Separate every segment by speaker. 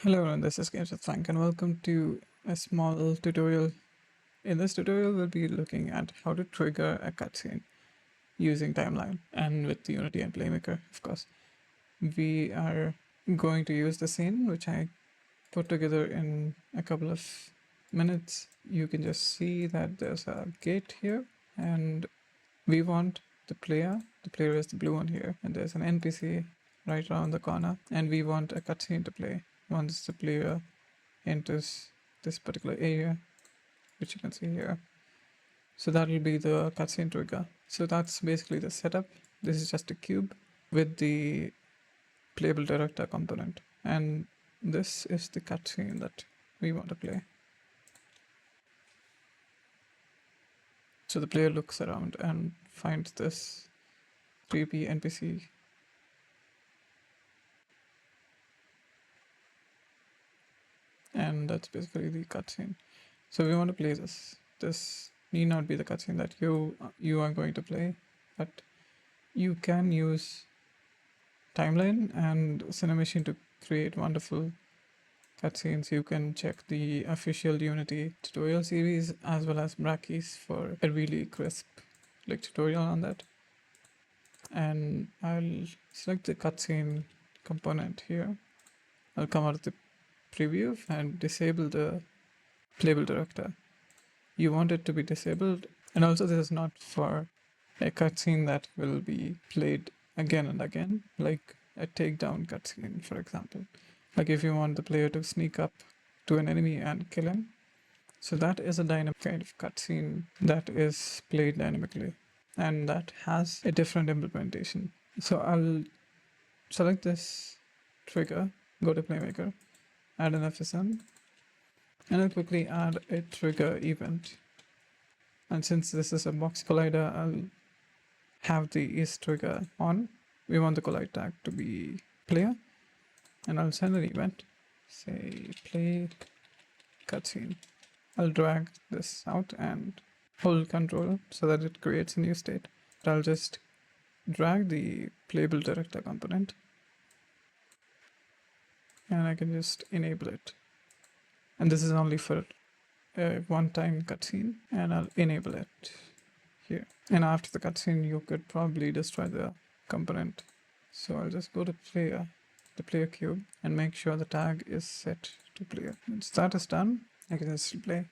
Speaker 1: Hello everyone, this is Games with Frank and welcome to a small tutorial. In this tutorial, we'll be looking at how to trigger a cutscene using Timeline and with Unity and Playmaker, of course. We are going to use the scene which I put together in a couple of minutes. You can just see that there's a gate here and we want the player is the blue one here, and there's an NPC right around the corner, and we want a cutscene to play once the player enters this particular area, which you can see here. So that will be the cutscene trigger. So that's basically the setup. This is just a cube with the playable director component, and this is the cutscene that we want to play. So the player looks around and finds this creepy NPC. And that's basically the cutscene. So we want to play this. This need not be the cutscene that you are going to play, but you can use Timeline and Cinemachine to create wonderful cutscenes. You can check the official Unity tutorial series as well as Brackeys for a really crisp tutorial on that. And I'll select the cutscene component here. I'll come out of the preview and disable the playable director. You want it to be disabled, and also this is not for a cutscene that will be played again and again, like a takedown cutscene, for example. Like if you want the player to sneak up to an enemy and kill him. So that is a dynamic kind of cutscene that is played dynamically, and that has a different implementation. So I'll select this trigger, go to Playmaker, add an FSM, and I'll quickly add a trigger event. And since this is a box collider, I'll have the is trigger on. We want the collide tag to be player, and I'll send an event, say play cutscene. I'll drag this out and hold control so that it creates a new state. I'll just drag the playable director component and I can just enable it. And this is only for a one-time cutscene, and I'll enable it here. And after the cutscene, you could probably destroy the component. So I'll just go to player, the player cube, and make sure the tag is set to player. Once that is done, I can just play.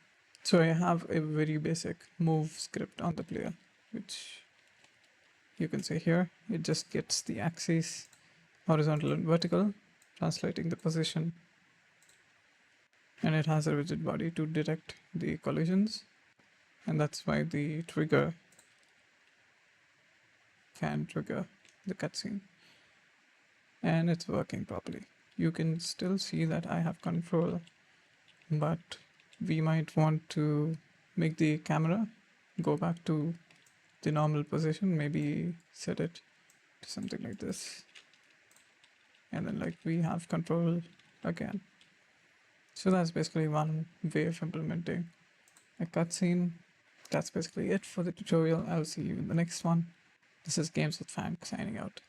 Speaker 1: So I have a very basic move script on the player, which you can see here. It just gets the axes horizontal and vertical, translating the position. And it has a rigid body to detect the collisions, and that's why the trigger can trigger the cutscene, and it's working properly. You can still see that I have control, but we might want to make the camera go back to the normal position, maybe set it to something like this, and then we have control again. So that's basically one way of implementing a cutscene. That's basically it for the tutorial. I'll see you in the next one. This is Games with Frank signing out.